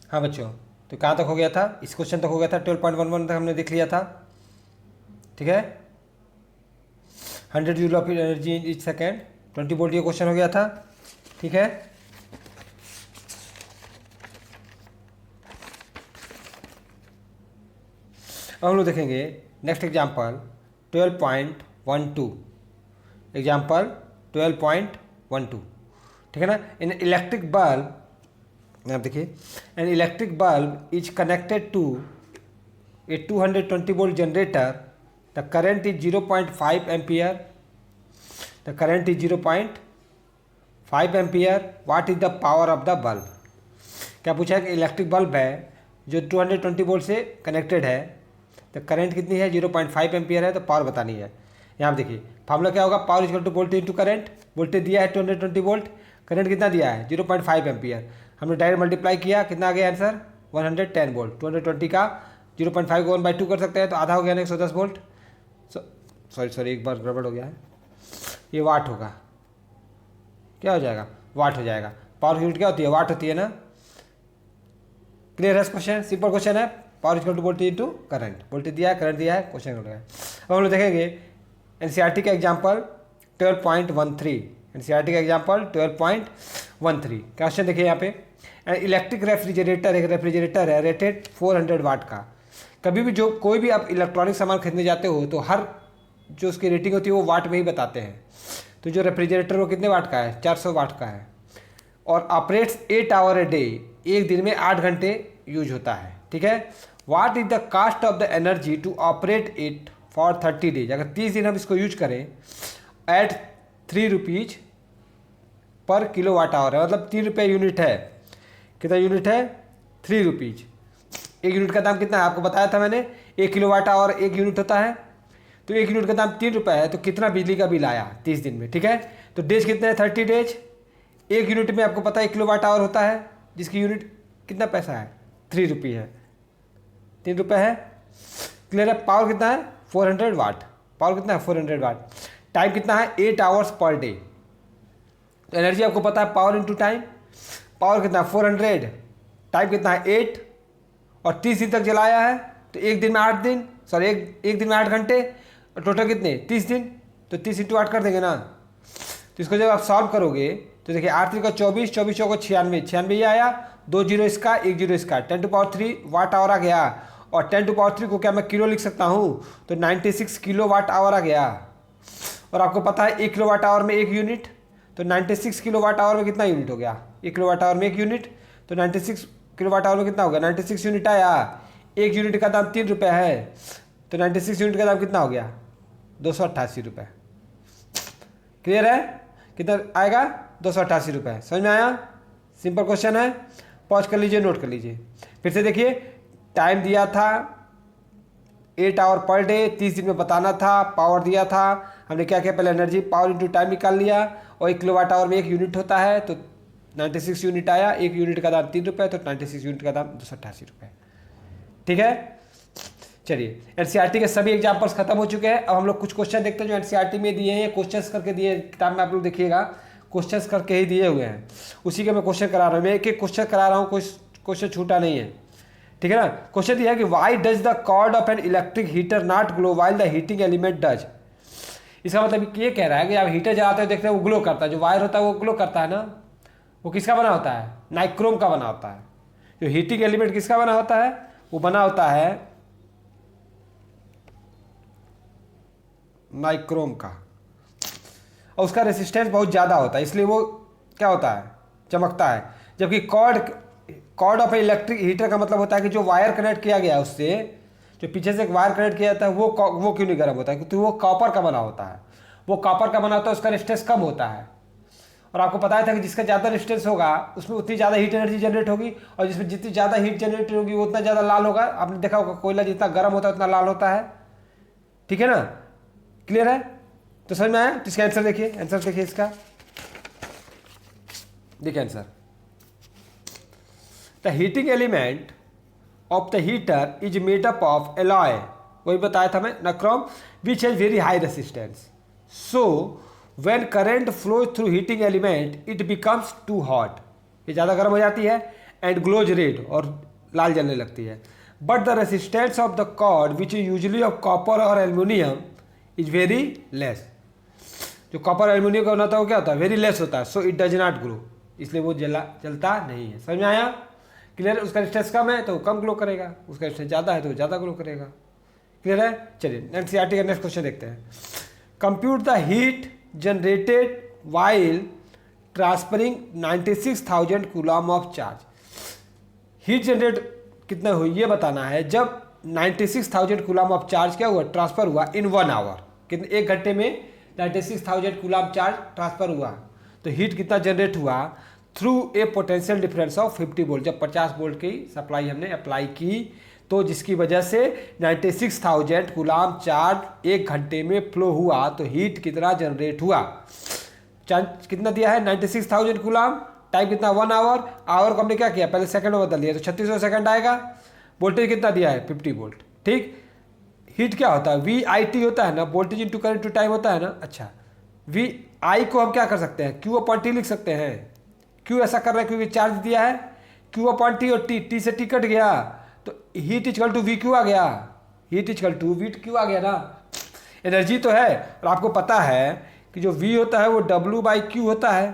हाँ बच्चों, तो कहाँ तक हो गया था? इस क्वेश्चन तक हो गया था, 12.11 तक हमने देख लिया था। ठीक है, 100 joule of energy in each second, 20 volt ये क्वेश्चन हो गया था। ठीक है, अब हम लोग देखेंगे नेक्स्ट एग्जाम्पल 12.12। एग्जाम्पल 12.12। ठीक है ना। इन इलेक्ट्रिक बल्ब, आप देखिए, an electric bulb is connected to a 220 volt generator, the current is 0.5 ampere, the current is 0.5 ampere, what is the power of the bulb. क्या पूछा है कि इलेक्ट्रिक बल्ब है जो 220 वोल्ट से कनेक्टेड है, तो करंट कितनी है? 0.5 एम्पियर है, तो पावर बतानी है। यहाँ पे देखिए फार्मूला क्या होगा, power equal to voltage into current. Voltage दिया है 220 वोल्ट, करंट कितना दिया है? 0.5 एम्पियर। हमने डायरेक्ट मल्टीप्लाई किया, कितना आ गया आंसर? 110 वोल्ट। 220 का 0.5 को 1/2 कर सकते हैं, तो आधा हो गया ना 110 वोल्ट। सॉरी एक बार गड़बड़ हो गया है, ये वाट होगा। क्या हो जाएगा? वाट हो जाएगा। पावर यूनिट क्या होती है? वाट होती है ना। क्लियर है क्वेश्चन? सिंपल क्वेश्चन है। Power equal to voltage into current. Voltage दिया है, करंट दिया है, क्वेश्चन हो गया। अब हम लोग देखेंगे एनसीईआरटी का एग्जांपल 12.13। एनसीईआरटी का एग्जांपल 12.13 क्वेश्चन देखिए यहाँ पे। इलेक्ट्रिक रेफ्रिजरेटर, एक रेफ्रिजरेटर है रेटेड 400 वाट का। कभी भी जो कोई भी आप इलेक्ट्रॉनिक सामान खरीदने जाते हो तो हर जो उसकी रेटिंग होती है वो वाट में ही बताते हैं। तो जो रेफ्रिजरेटर वो कितने वाट का है? 400 वाट का है, और ऑपरेट्स 8 आवर ए डे, एक दिन में 8 घंटे यूज होता है। ठीक है, what is the cost of the energy to operate it for 30 days. अगर 30 दिन हम इसको यूज करें at 3 rupees per kilowatt hour है, मतलब 3 रुपये यूनिट है। कितना यूनिट है? 3 रुपीज। एक यूनिट का दाम कितना है आपको बताया था मैंने, 1 किलो वाट आवर 1 यूनिट होता है, तो 1 यूनिट का दाम 3 रुपये है, तो कितना बिजली का बिल आया 30 दिन में। ठीक है, तो डेज कितने हैं? 30 डेज। 1 यूनिट में आपको पता है 1 किलो वाट आवर होता है, जिसकी यूनिट कितना पैसा है? 3 रुपये है, 3 रुपये है। क्लियर है? पावर कितना है? 400 वाट। पावर कितना है? 400 वाट। टाइम कितना है? 8 आवर्स पर डे। तो एनर्जी आपको पता है पावर इंटू टाइम। पावर कितना है? 400, टाइम कितना है? 8, और 30 दिन तक जलाया है, तो एक दिन में 8 दिन, सॉरी एक दिन में 8 घंटे, और टोटल कितने? 30 दिन। तो 30 इंटू 8 कर देंगे ना। तो इसको जब आप सॉल्व करोगे तो देखिए 8 3 का 24, 24 चौको 96, 96 ये आया, 2 जीरो इसका, 1 जीरो इसका, 10⁻³ वाट आवर आ गया। और 10⁻³ को क्या मैं किलो लिख सकता हूँ? तो 96 किलो वाट आवर आ गया। और आपको पता है 1 किलो वाट आवर में 1 यूनिट, तो 96 किलो वाट आवर में कितना यूनिट हो गया? 1 किलो वाट आवर में 1 यूनिट, तो 96 किलो वाट आवर में कितना होगा? 96 यूनिट आया। 1 यूनिट का दाम 3 रुपये है, तो 96 यूनिट का दाम कितना हो गया? 288 रुपये। क्लियर है? कितना आएगा? 288 रुपये। समझ में आया? सिंपल क्वेश्चन है, पॉज कर लीजिए, नोट कर लीजिए। फिर से देखिए, टाइम दिया था 8 आवर पर डे, 30 दिन में बताना था। पावर दिया था, हमने क्या किया? पहले एनर्जी पावर इंटू टाइम निकाल लिया, और 1 किलो वाट आवर में 1 यूनिट होता है, तो 96 यूनिट आया। 1 यूनिट का दाम 3 रुपये, तो 96 यूनिट का दाम 288 रुपये। ठीक है, चलिए एनसीईआरटी के सभी एग्जांपल्स खत्म हो चुके हैं। अब हम लोग कुछ क्वेश्चन देखते हैं जो एनसीईआरटी में दिए हैं, क्वेश्चंस करके दिए हैं। किताब में आप लोग देखिएगा क्वेश्चंस करके ही दिए हुए हैं, उसी के मैं क्वेश्चन करा रहा हूँ। मैं एक एक क्वेश्चन करा रहा हूँ, कोई क्वेश्चन छूटा नहीं है। ठीक है ना। क्वेश्चन दिया है कि why does the cord of an electric heater not glow while the heating element does. इसका मतलब ये कह रहा है कि आप हीटर जलाते हो, देखते हैं वो ग्लो करता है, जो वायर होता है वो ग्लो करता है ना। वो किसका बना होता है? नाइक्रोम का बना होता है। जो हीटिंग एलिमेंट किसका बना होता है? वो बना होता है नाइक्रोम का, और उसका रेसिस्टेंस बहुत ज़्यादा होता है, इसलिए वो क्या होता है? चमकता है। जबकि कॉर्ड ऑफ इलेक्ट्रिक हीटर का मतलब होता है कि जो वायर कनेक्ट किया गया है उससे, जो पीछे से एक वायर कनेक्ट किया जाता है, वो क्यों नहीं गर्म होता है? क्योंकि वो कॉपर का बना होता है। वो कॉपर का बना होता है, उसका रेजिस्टेंस कम होता है। और आपको पता था कि जिसका ज़्यादा रेजिस्टेंस होगा उसमें उतनी ज़्यादा हीट एनर्जी जनरेट होगी, और जिसमें जितनी ज़्यादा हीट जनरेट होगी वो उतना ज़्यादा लाल होगा। आपने देखा होगा कोयला जितना गर्म होता है उतना लाल होता है। ठीक है ना। क्लियर है? तो समझ में आया? तो इसका आंसर देखिए, आंसर देखिए इसका, देखिए answer. The heating element of the heater is made up of alloy, वही बताया था मैं, nichrome, which has very high resistance. So when current flows through heating element it becomes too hot, ये ज़्यादा गर्म हो जाती है, एंड ग्लोज रेड, और लाल जलने लगती है। But the resistance of the cord which is usually of copper और एल्यूमिनियम इज वेरी लेस। जो कॉपर एल्यूमिनियम का होता है वो क्या होता है, वेरी लेस होता है, so it does not glow, इसलिए वो जलता नहीं है। समझ में आया? क्लियर? उसका रेजिस्टेंस कम है तो वो कम ग्लो करेगा, उसका रेजिस्टेंस ज़्यादा है तो वो ज़्यादा ग्लो करेगा। क्लियर है? चलिए एनसीईआरटी का नेक्स्ट क्वेश्चन देखते हैं। Compute the heat generated while transferring 96,000 coulomb of charge. Heat generate कितना हुई ये बताना है जब 96,000 कूलम ऑफ चार्ज क्या हुआ, ट्रांसफर हुआ इन 1 आवर। कितने, 1 घंटे में 96,000 कूलम चार्ज ट्रांसफर हुआ, तो हीट कितना जनरेट हुआ through a potential difference of 50 volt. जब 50 वोल्ट की सप्लाई हमने अप्लाई की तो जिसकी वजह से 96,000 कूलम चार्ज 1 घंटे में फ्लो हुआ, तो हीट कितना जनरेट हुआ, चार्ज कितना दिया है 96,000 कूलम, टाइम कितना 1 आवर। आवर को हमने क्या किया, पहले सेकंड में बदल दिया तो 3600 सेकंड आएगा। वोल्टेज कितना दिया है 50 वोल्ट। ठीक, हीट क्या होता है, वी आई टी होता है ना, voltage into current to time होता है ना। अच्छा, वी आई को हम क्या कर सकते हैं, क्यू अपॉन टी लिख सकते हैं। क्यों ऐसा कर रहे हैं, क्योंकि चार्ज दिया है, क्यू अपॉन टी, और टी से टी कट गया तो heat equal to we Q आ गया, heat equal to we Q आ गया ना। एनर्जी तो है, और आपको पता है कि जो V होता है वो W बाई क्यू होता है,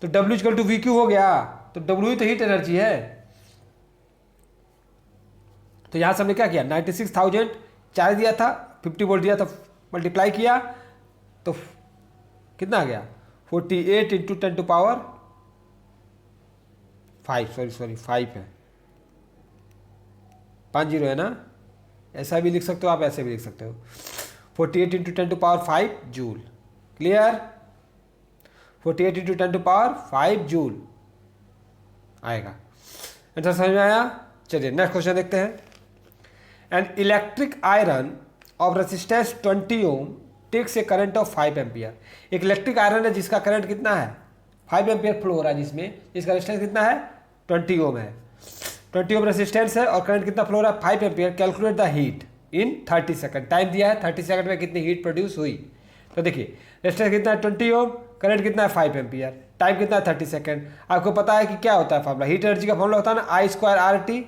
तो W equal to we q हो गया, तो W ही तो हीट एनर्जी है। तो यहां से हमने क्या किया, 96,000 चार्ज दिया था, 50 वोल्ट दिया था, मल्टीप्लाई किया तो कितना आ गया 48 इंटू 10 टू पावर 5, सॉरी 5 है, 50 है ना। ऐसा भी लिख सकते हो आप, ऐसे भी लिख सकते हो। 48 into 10 to power 5 joule. Clear? 48 into 10 to power 5 joule आएगा। आंसर समझ में आया? चलिए नेक्स्ट क्वेश्चन देखते हैं। An electric iron of resistance 20 ohm takes a current of 5 ampere. एक इलेक्ट्रिक आयरन है जिसका करंट कितना है 5 एम्पियर फ्लो हो रहा है, जिसमें इसका रेजिस्टेंस कितना है 20 ओम है। 20 ओम रेजिस्टेंस है और करंट कितना फ्लो हो रहा है 5 ampere. Calculate the heat in 30 second. Time दिया है 30 सेकंड में कितनी हीट प्रोड्यूस हुई। तो देखिए रेजिस्टेंस कितना है 20 ओम, करंट कितना है 5 एम्पियर, टाइम कितना है 30 सेकंड। आपको पता है कि क्या होता है फॉर्मूला, हीट एनर्जी का फॉर्मूला होता है ना आई स्क्वायर आर टी।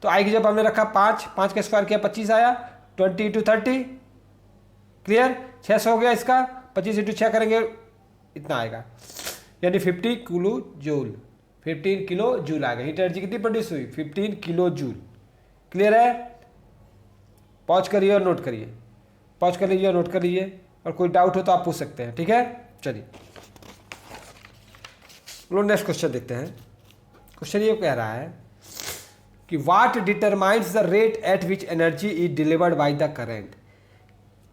तो आई की जब हमने रखा 5 का स्क्वायर किया 25 आया, 20 इंटू 30 क्लियर 600 हो गया इसका, 25 इंटू 6 करेंगे इतना आएगा, यानी 50 किलो जूल, 15 किलो जूल आएगा। हीट एनर्जी कितनी प्रोड्यूस हुई 15 किलो जूल। क्लियर है? पॉज करिए और नोट करिए, पॉज कर लीजिए और नोट कर लीजिए, और कोई डाउट हो तो आप पूछ सकते हैं। ठीक है, चलिए लोग नेक्स्ट क्वेश्चन देखते हैं। क्वेश्चन ये कह रहा है कि what determines the rate at which energy is delivered by the current.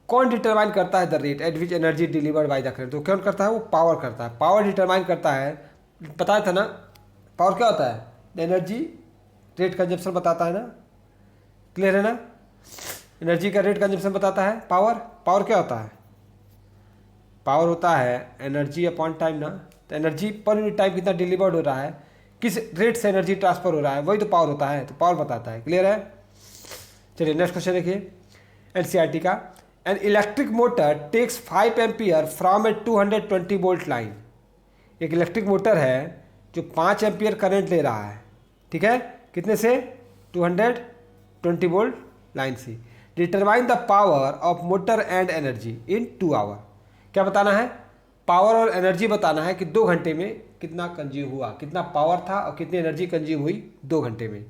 कौन डिटरमाइन करता है the rate at which energy delivered by the current. तो कौन करता है, वो पावर करता है। पावर डिटरमाइन करता है, बताया था ना पावर क्या होता है, एनर्जी रेट कंजप्शन बताता है ना। क्लियर है ना, एनर्जी का रेट कंजप्शन बताता है पावर। पावर क्या होता है, पावर होता है एनर्जी अपॉन टाइम ना। तो एनर्जी पर यूनिट टाइम कितना डिलीवर्ड हो रहा है, किस रेट से एनर्जी ट्रांसफर हो रहा है, वही तो पावर होता है, तो पावर बताता है। क्लियर है? चलिए नेक्स्ट क्वेश्चन देखिए एनसीईआरटी का। An electric motor takes 5 ampere from a 220 volt line. एक इलेक्ट्रिक मोटर है जो 5 एम्पियर करंट ले रहा है, ठीक है, कितने से 220 वोल्ट लाइन से। Determine the power of motor and energy in 2 hour. क्या बताना है, पावर और एनर्जी बताना है कि 2 घंटे में कितना कंज्यूम हुआ, कितना पावर था और कितनी एनर्जी कंज्यूम हुई 2 घंटे में।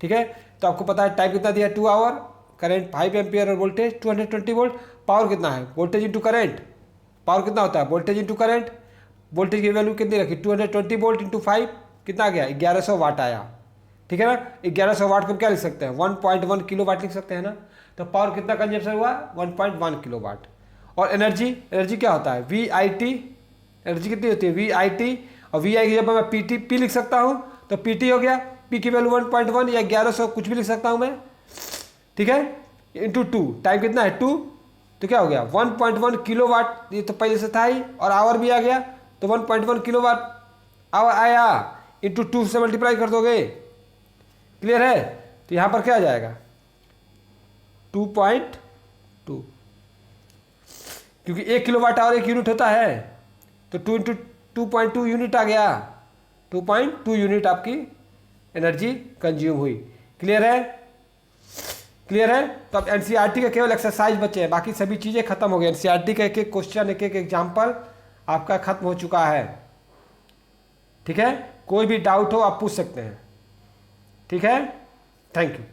ठीक है, तो आपको पता है टाइम कितना दिया 2 आवर, करंट 5 एम्पियर और वोल्टेज 220 वोल्ट। पावर कितना है, वोल्टेज इंटू करंट। पावर कितना होता है, वोल्टेज इंटू करंट। वोल्टेज की वैल्यू कितनी रखी 220 वोल्ट इंटू 5 कितना गया 1100 वाट आया। ठीक है ना, 1100 वाट को हम क्या लिख सकते हैं 1.1 किलो वाट लिख सकते हैं ना। तो पावर कितना कंजप्शन हुआ 1.1 किलो वाट। और एनर्जी, एनर्जी क्या होता है वी आई टी। एनर्जी कितनी होती है वी आई टी, और वी आई की जब मैं पी टी पी लिख सकता हूँ तो पी टी हो गया, पी की वैल्यू 1.1 या 1100 कुछ भी लिख सकता हूँ मैं। ठीक है, इंटू 2, टाइम कितना है 2, तो क्या हो गया 1.1 किलो वाट। ये तो पहले से था ही, और आवर भी आ गया, तो 1.1 किलो वाट आवर आया, इंटू 2 से मल्टीप्लाई कर दोगे। क्लियर है, तो यहाँ पर क्या आ जाएगा 2.2, क्योंकि 1 किलो वाट आवर 1 यूनिट होता है, तो 2 इंटू 2.2 यूनिट आ गया, 2.2 यूनिट आपकी एनर्जी कंज्यूम हुई। क्लियर है? क्लियर है? तो अब एनसीईआरटी के केवल एक्सरसाइज बचे हैं, बाकी सभी चीज़ें खत्म हो गई। एनसीईआरटी का एक एक क्वेश्चन, एक एक एग्जाम्पल आपका खत्म हो चुका है। ठीक है, कोई भी डाउट हो आप पूछ सकते हैं। ठीक है, थैंक यू।